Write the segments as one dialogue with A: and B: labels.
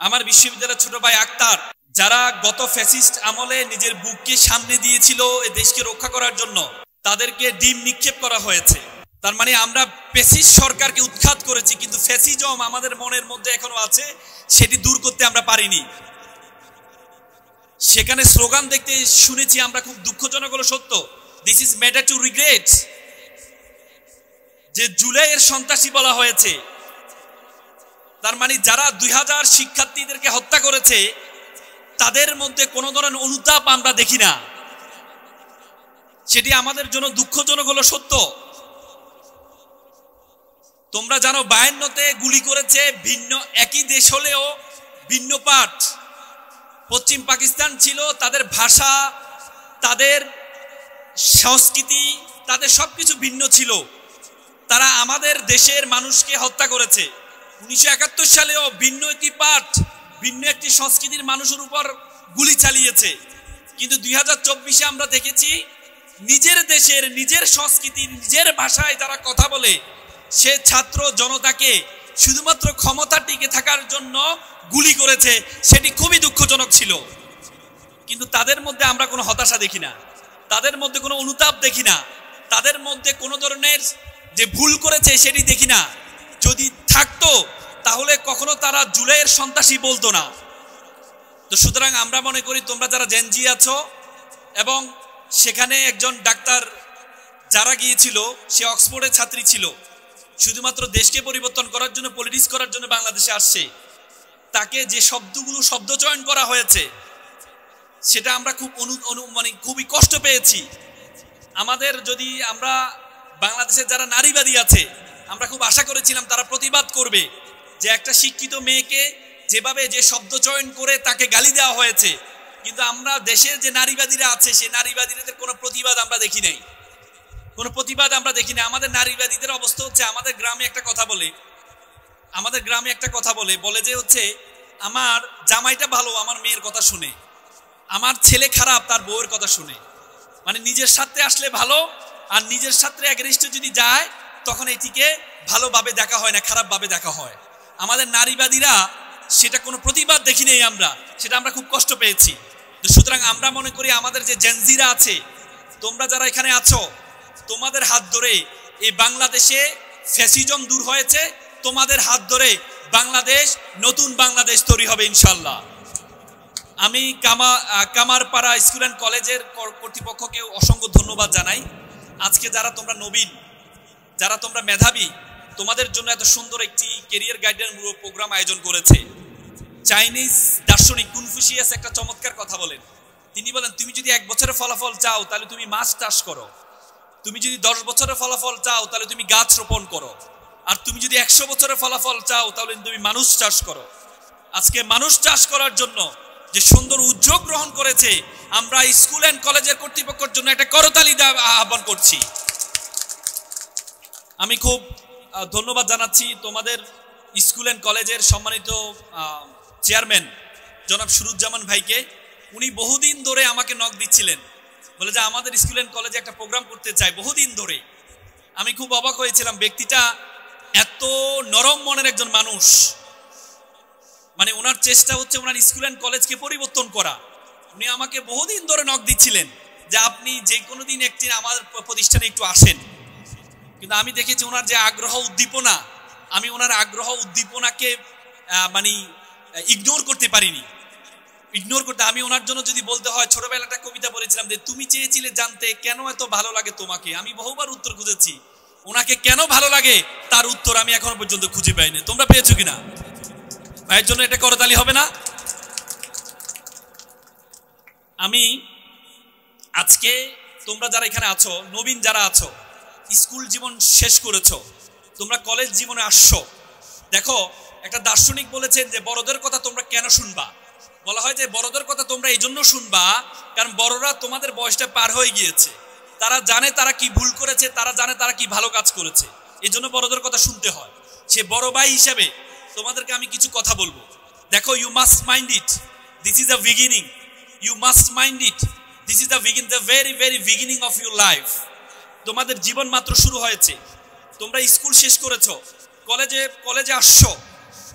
A: আমার বিশ্ববিদ্যালয়ের ছোট ভাই আক্তার, যারা গত ফ্যাসিস্ট আমলে নিজের বুককে সামনে দিয়েছিল এই দেশকে রক্ষা করার জন্য, তাদেরকে ডিম নিক্ষেপ করা হয়েছে। তার মানে আমরা ফ্যাসিস্ট সরকারকে উৎখাত করেছি, কিন্তু ফ্যাসিজম আমাদের মনের মধ্যে এখনো আছে, সেটি দূর করতে আমরা পারিনি। সেখানে স্লোগান দেখতে শুনেছি আমরা, খুব দুঃখজনক হলো সত্য, this is matter to regret, যে জুলাইয়ের সন্ত্রাসী বলা হয়েছে। তার মানে যারা 2000 শিক্ষার্থীদেরকে হত্যা করেছে তাদের মধ্যে কোনো ধরনের অনুতাপ আমরা দেখি না। সেটি আমাদের জন্য দুঃখজনক হলো সত্য। তোমরা জানো 52তে গুলি করেছে, ভিন্ন একই দেশ হলেও ভিন্ন পাঠ। পশ্চিম পাকিস্তান ছিল, তাদের ভাষা, তাদের সংস্কৃতি, তাদের সবকিছু ভিন্ন ছিল। তারা আমাদের দেশের মানুষকে হত্যা করেছে। 1971 সালেও ভিন্ন একটি পাঠ, ভিন্ন একটি সংস্কৃতির মানুষের উপর গুলি চালিয়েছে। কিন্তু 2024-এ আমরা দেখেছি নিজের দেশের, নিজের সংস্কৃতির, নিজের ভাষায় যারা কথা বলে, সে ছাত্র জনতাকে শুধুমাত্র ক্ষমতা টিকে থাকার জন্য গুলি করেছে। সেটি খুবই দুঃখজনক ছিল। কিন্তু তাদের মধ্যে আমরা কোনো হতাশা দেখি না, তাদের মধ্যে কোনো অনুতাপ দেখি না, তাদের মধ্যে কোনো ধরনের যে ভুল করেছে সেটি দেখি না। যদি থাকতো তাহলে কখনো তারা জুলাইয়ের সন্ত্রাসী বলতো না। তো সুতরাং আমরা মনে করি তোমরা যারা জেনজি আছো, এবং সেখানে একজন ডাক্তার যারা গিয়েছিল, সে অক্সফোর্ডের ছাত্রী ছিল, শুধুমাত্র দেশকে পরিবর্তন করার জন্য, পলিটিক্স করার জন্য বাংলাদেশে আসছে। তাকে যে শব্দ চয়ন করা হয়েছে সেটা আমরা খুব মানে খুবই কষ্ট পেয়েছি। আমাদের যদি আমরা বাংলাদেশের যারা নারীবাদী আছে, আমরা খুব আশা করেছিলাম তারা প্রতিবাদ করবে, যে একটা শিক্ষিত মেয়েকে যেভাবে যে শব্দ চয়ন করে তাকে গালি দেওয়া হয়েছে। কিন্তু আমরা দেশের যে নারীবাদীরা আছে, সেই নারীবাদীদের কোনো প্রতিবাদ আমরা দেখি নাই, কোনো প্রতিবাদ আমরা দেখি না। আমাদের নারীবাদীদের অবস্থা হচ্ছে, আমাদের গ্রামে একটা কথা বলে যে হচ্ছে, আমার জামাইটা ভালো আমার মেয়ের কথা শুনে, আমার ছেলে খারাপ তার বউয়ের কথা শুনে। মানে নিজের সাথে আসলে ভালো, আর নিজের সাথে এগেইনস্টে যদি যায় তখন এটিকে ভালোভাবে দেখা হয় না, খারাপভাবে দেখা হয়। আমাদের নারীবাদীরা সেটা কোনো প্রতিবাদ দেখি নেই আমরা, সেটা আমরা খুব কষ্ট পেয়েছি। তো সুতরাং আমরা মনে করি আমাদের যে জেনজিরা আছে, তোমরা যারা এখানে আছো, তোমাদের হাত ধরে এই বাংলাদেশে ফ্যাসিজম দূর হয়েছে, তোমাদের হাত ধরে বাংলাদেশ, নতুন বাংলাদেশ তৈরি হবে ইনশাল্লাহ। আমি কামারপাড়া স্কুল অ্যান্ড কলেজের কর্তৃপক্ষকে অসংখ্য ধন্যবাদ জানাই। আজকে যারা তোমরা নবীন, যারা তোমরা মেধাবী, তোমাদের জন্য এত সুন্দর একটি কেরিয়ার গাইডেন্স প্রোগ্রাম আয়োজন করেছে। চাইনিজ দার্শনিক কনফুসিয়াস একটা চমৎকার কথা বলেন। তিনি বলেন, তুমি যদি 1 বছরের ফলাফল চাও তাহলে তুমি মাছ চাষ করো, তুমি যদি 10 বছরের ফলাফল চাও তাহলে তুমি গাছ রোপণ করো, আর তুমি যদি 100 বছরের ফলাফল চাও তাহলে তুমি মানুষ চাষ করো। আজকে মানুষ চাষ করার জন্য যে সুন্দর উদ্যোগ গ্রহণ করেছে, আমরা স্কুল অ্যান্ড কলেজের কর্তৃপক্ষের জন্য একটা করতালি আহ্বান করছি। আমি খুব ধন্যবাদ জানাচ্ছি তোমাদের স্কুল অ্যান্ড কলেজের সম্মানিত চেয়ারম্যান জনাব সুরুজ্জামান ভাইকে। উনি বহুদিন ধরে আমাকে নক দিচ্ছিলেন, বলে যে আমাদের স্কুল অ্যান্ড কলেজে একটা প্রোগ্রাম করতে চাই, বহুদিন ধরে। আমি খুব অবাক হয়েছিলাম, ব্যক্তিটা এত নরম মনের একজন মানুষ। মানে ওনার চেষ্টা হচ্ছে ওনার স্কুল অ্যান্ড কলেজকে পরিবর্তন করা। উনি আমাকে বহুদিন ধরে নক দিচ্ছিলেন যে আপনি যে কোনো দিন একদিন আমাদের প্রতিষ্ঠানে একটু আসেন। কিন্তু আমি দেখেছি ওনার যে আগ্রহ উদ্দীপনা, আমি ওনার আগ্রহ উদ্দীপনাকে মানে ইগনোর করতে পারিনি। আমি ওনার জন্য যদি বলতে হয়, ছোটবেলা একটা কবিতা বলেছিলাম যে তুমি চেয়েছিলে জানতে কেন এত ভালো লাগে তোমাকে। আমি বহুবার উত্তর খুঁজেছি, ওনাকে কেন ভালো লাগে তার উত্তর আমি এখনো পর্যন্ত খুঁজে পাইনি। তোমরা পেয়েছো কিনা? ভাইয়ের জন্য এটা করতালি হবে না? আমি আজকে তোমরা যারা এখানে আছো, নবীন যারা আছো, স্কুল জীবন শেষ করেছো, তোমরা কলেজ জীবনে আসছো। দেখো, একটা দার্শনিক বলেছেন যে বড়দের কথা তোমরা কেন শুনবা। বলা হয় যে বড়দের কথা তোমরা এই জন্য শুনবা কারণ বড়রা তোমাদের বয়সটা পার হয়ে গিয়েছে, তারা জানে তারা কি ভুল করেছে, তারা জানে তারা কি ভালো কাজ করেছে, এই জন্য বড়দের কথা শুনতে হয়। সে বড় ভাই হিসেবে তোমাদেরকে আমি কিছু কথা বলবো। দেখো, you must mind it, this is the beginning. You must mind it, this is the very very beginning of your life. তোমাদের জীবন মাত্র শুরু হয়েছে। তোমরা স্কুল শেষ করেছো, কলেজে আসছো,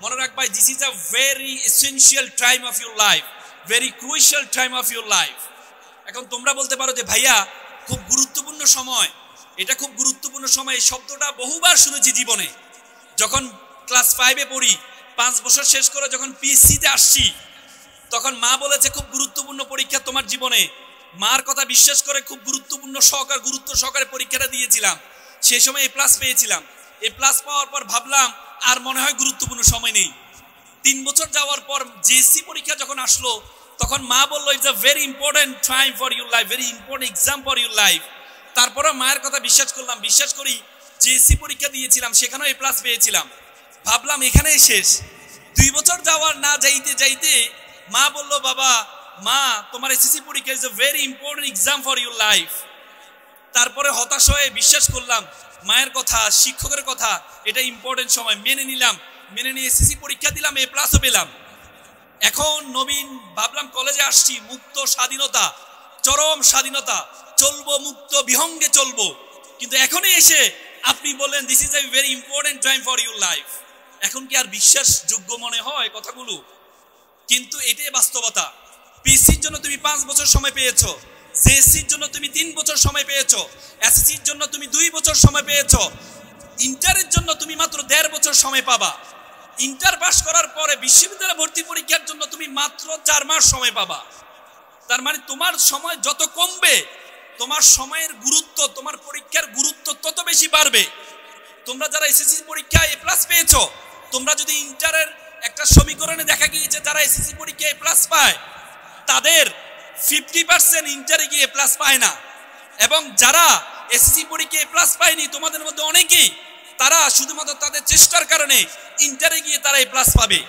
A: মনে রাখবা, this is a very essential time of your life, very crucial time of your life. এখন তোমরা বলতে পারো যে ভাইয়া খুব গুরুত্বপূর্ণ সময়, এটা খুব গুরুত্বপূর্ণ সময়, এই শব্দটা বহুবার শুনেছি জীবনে। যখন ক্লাস 5-এ পড়ি, 5 বছর শেষ করে যখন পিএসসিতে আসছি, তখন মা বলেছে খুব গুরুত্বপূর্ণ পরীক্ষা তোমার জীবনে। মার কথা বিশ্বাস করে খুব গুরুত্ব সহকারে পরীক্ষাটা দিয়েছিলাম। সেই সময় A+ পেয়েছিলাম। A+ পাওয়ার পর ভাবলাম আর মনে হয় গুরুত্বপূর্ণ সময় নেই। 3 বছর যাওয়ার পর JSC পরীক্ষা যখন আসলো, তখন মা বললো it's a very important time for your life, very important exam for your life. তারপরে মায়ের কথা বিশ্বাস করলাম, বিশ্বাস করি JSC পরীক্ষা দিয়েছিলাম, সেখানেও A+ পেয়েছিলাম। ভাবলাম এখানেই শেষ। 2 বছর যাওয়ার না যাইতে যাইতে মা বললো, বাবা মা তোমার SSC পরীক্ষা is a very important exam for your life. তারপরে হতাশ হয়ে বিশ্বাস করলাম মায়ের কথা, শিক্ষকের কথা, এটা ইম্পর্টেন্ট সময়, মেনে নিলাম। মেনে নিয়ে SSC পরীক্ষা দিলাম, A+ও পেলাম। এখন নবীন ভাবলাম কলেজে আসছি, মুক্ত স্বাধীনতা, চরম স্বাধীনতা, চলবো মুক্ত বিহঙ্গে চলবো। কিন্তু এখনই এসে আপনি বললেন this is a very important time for your life. এখন কি আর বিশ্বাসযোগ্য মনে হয় কথাগুলো? কিন্তু এটাই বাস্তবতা। পিএসসির জন্য তুমি 5 বছর সময় পেয়েছো, JSCর জন্য তুমি 3 বছর সময় পেয়েছো, SSCর জন্য তুমি 2 বছর সময় পেয়েছো, ইন্টারের জন্য তুমি মাত্র 1.5 বছর সময় পাবা। ইন্টার পাস করার পরে বিশ্ববিদ্যালয় ভর্তি পরীক্ষার জন্য তুমি মাত্র 4 মাস সময় পাবা। তার মানে তোমার সময় যত কমবে, তোমার সময়ের গুরুত্ব, তোমার পরীক্ষার গুরুত্ব তত বেশি বাড়বে। তোমরা যারা SSC পরীক্ষায় A+ পেয়েছো, তোমরা যদি ইন্টারের একটা সমীকরণে দেখা গিয়েছে যারা SSC পরীক্ষায় A+ পায়, তাদের 50% ইন্টারে গিয়ে A+ পায় না। এবং যারা SSC পরীক্ষায় A+ পায়নি, তোমাদের মধ্যে অনেকেই, তারা শুধুমাত্র তাদের চেষ্টার কারণে ইন্টারে গিয়ে তারা A+ পাবে।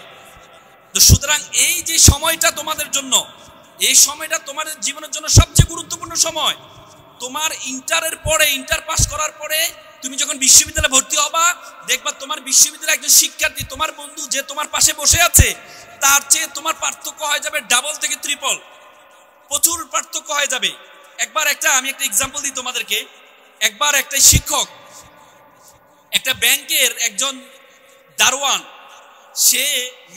A: তো সুতরাং এই যে সময়টা তোমাদের জন্য, এই সময়টা তোমাদের জীবনের জন্য সবচেয়ে গুরুত্বপূর্ণ সময়। তোমার ইন্টারের পরে, ইন্টার পাস করার পরে তুমি যখন বিশ্ববিদ্যালয়ে ভর্তি হবা, দেখবা তোমার বিশ্ববিদ্যালয়ে একজন শিক্ষার্থী, তোমার বন্ধু যে তোমার পাশে বসে আছে, তার চেয়ে তোমার পার্থক্য হয়ে যাবে ডাবল থেকে ট্রিপল, প্রচুর পার্থক্য হয়ে যাবে। আমি একটা এক্সাম্পল দিই তোমাদেরকে। একবার একটা শিক্ষক, একটা ব্যাংকের একজন দারোয়ান, সে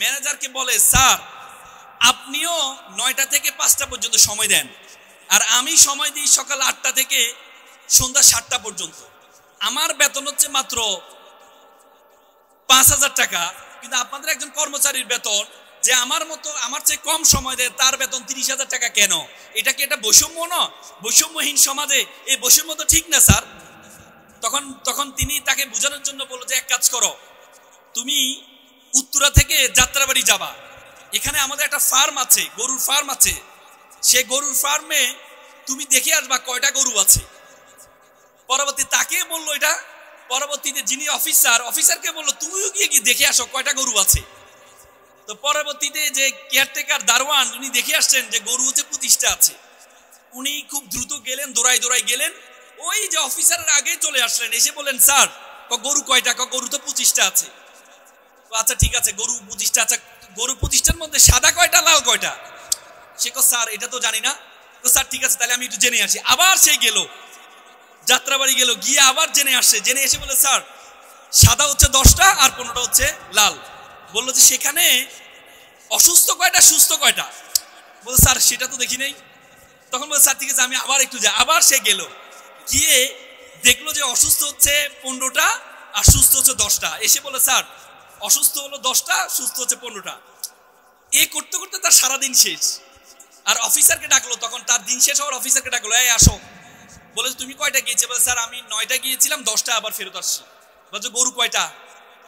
A: ম্যানেজারকে বলে, স্যার আপনিও 9টা থেকে 5টা পর্যন্ত সময় দেন, আর আমি সময় দিই সকাল 8টা থেকে সন্ধ্যা 7টা পর্যন্ত। আমার বেতন হচ্ছে মাত্র 5,000 টাকা, কিন্তু আপনাদের একজন কর্মচারীর বেতন যে আমার চেয়ে কম সময় দেয়, তার বেতন 30,000 টাকা কেন? এটা কি এটা বৈষম্য না? বৈষম্যহীন সমাজে এই বৈষম্য তো ঠিক না স্যার। তখন তিনি তাকে বোঝানোর জন্য বলল যে এক কাজ করো, তুমি উত্তরা থেকে যাত্রাবাড়ি যাবা, এখানে আমাদের একটা ফার্ম আছে, গরুর ফার্ম আছে, সে গরুর ফার্মে তুমি দেখে আসবা কয়টা গরু আছে। পরবর্তী তাকে বললো এটা, পরবর্তীতে যিনি অফিসারকে বললো তুমিও গিয়ে দেখে আসো কয়টা গরু আছে। তো পরবর্তীতে যে কেয়ারটেকার দারোয়ান, উনি দেখে আসছেন যে গরু হচ্ছে 25টা আছে। উনি খুব দ্রুত গেলেন, দৌড়াই গেলেন, ওই যে অফিসারের আগে চলে আসলেন, এসে বললেন, স্যার গরু কয়টা? গরু তো 25টা আছে। আচ্ছা ঠিক আছে, গরু 25টা, আচ্ছা গরু 25টার মধ্যে সাদা কয়টা, লাল কয়টা? সে স্যার এটা তো জানি না। তো স্যার ঠিক আছে, তাহলে আমি একটু জেনে আসি। আবার সে গেল, যাত্রাবাড়ি গেল, গিয়ে আবার জেনে এসে বলে, স্যার সাদা হচ্ছে 10টা আর 15টা হচ্ছে লাল। বললো যে সেখানে অসুস্থ কয়টা, সুস্থ কয়টা? বলে স্যার সেটা তো দেখি নেই। তখন বলে স্যার ঠিক আছে, আমি আবার একটু যাই। আবার সে গেল, গিয়ে দেখলো যে অসুস্থ হচ্ছে 15টা আর সুস্থ হচ্ছে 10টা। এসে বলে, স্যার অসুস্থ হলো 10টা, সুস্থ হচ্ছে 15টা। এ করতে করতে তার সারাদিন শেষ। আর অফিসারকে ডাকলো, তখন তার দিন শেষ হওয়ার অফিসারকে ডাকলো, এই আসো। বলে তুমি কয়টা গিয়েছে? বলে স্যার আমি 9টা গিয়েছিলাম, 10টা আবার ফেরত আসছি। বলছে গরু কয়টা?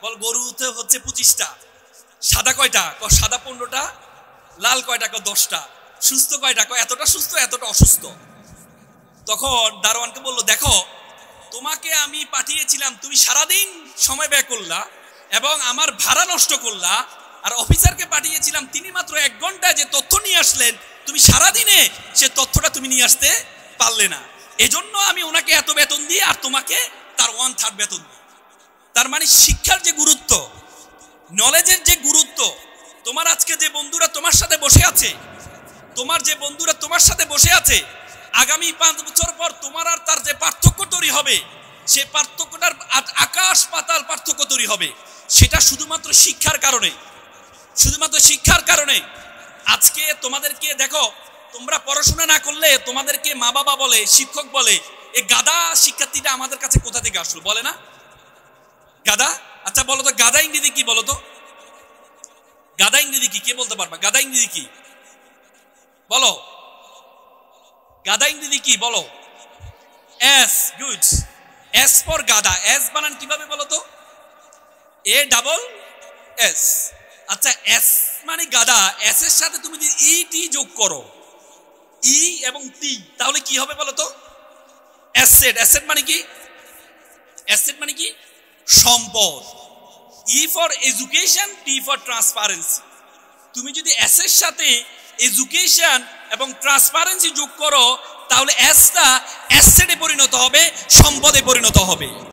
A: বল গরু হচ্ছে 25টা। সাদা কয়টা? সাদা 15টা। লাল কয়টা? 10টা। সুস্থ কয়টা? এতটা সুস্থ, এতটা অসুস্থ। তখন দারোয়ানকে বললো, দেখো তোমাকে আমি পাঠিয়েছিলাম, তুমি সারাদিন সময় ব্যয় করলা এবং আমার ভাড়া নষ্ট করলা। আর অফিসারকে পাঠিয়েছিলাম, তিনি মাত্র 1 ঘন্টায় যে তথ্য নিয়ে আসলেন, তুমি সারাদিনে সে তথ্যটা তুমি নিয়ে আসতে পারলে না। এজন্য আমি ওনাকে এত বেতন দিই আর তোমাকে তার 1/3 বেতন দিই। তার মানে শিক্ষার যে গুরুত্ব, নলেজের যে গুরুত্ব, তোমার আজকে যে বন্ধুরা তোমার সাথে বসে আছে, আগামী 5 বছর পর তোমার আর তার যে পার্থক্য তৈরি হবে, সে পার্থক্যটার আকাশ পাতাল পার্থক্য তৈরি হবে। সেটা শুধুমাত্র শিক্ষার কারণে, শুধুমাত্র শিক্ষার কারণে। আজকে তোমাদেরকে দেখো, তোমরা পড়াশোনা না করলে তোমাদেরকে মা বাবা বলে, শিক্ষক বলে, এই গাধা শিক্ষার্থীটা আমাদের কাছে কোথা থেকে আসলো, বলে না? গাধা। আচ্ছা বলো তো, গাধা ইংরেজি কি বলো তো? গাধা ইংরেজি কি, কে বলতে পারবা? গাধা ইংরেজি কি বলো? গাধা ইংরেজি কি বলো? এস। গুড। এস ফর গাধা। এস বানান কিভাবে বলো তো? এ ডাবল এস। আচ্ছা, এস মানে গাধা, এস এর সাথে তুমি যদি ই টি যোগ করো, ই এবং টি, তাহলে কি হবে বলো তো? অ্যাসেট। অ্যাসেট মানে কি? অ্যাসেট মানে কি? সম্পদ। E for education, T for transparency. তুমি যদি এস এর সাথে এডুকেশন এবং ট্রান্সপারেন্সি যোগ করো, তাহলে এসটা অ্যাসেটে পরিণত হবে, সম্পদে পরিণত হবে।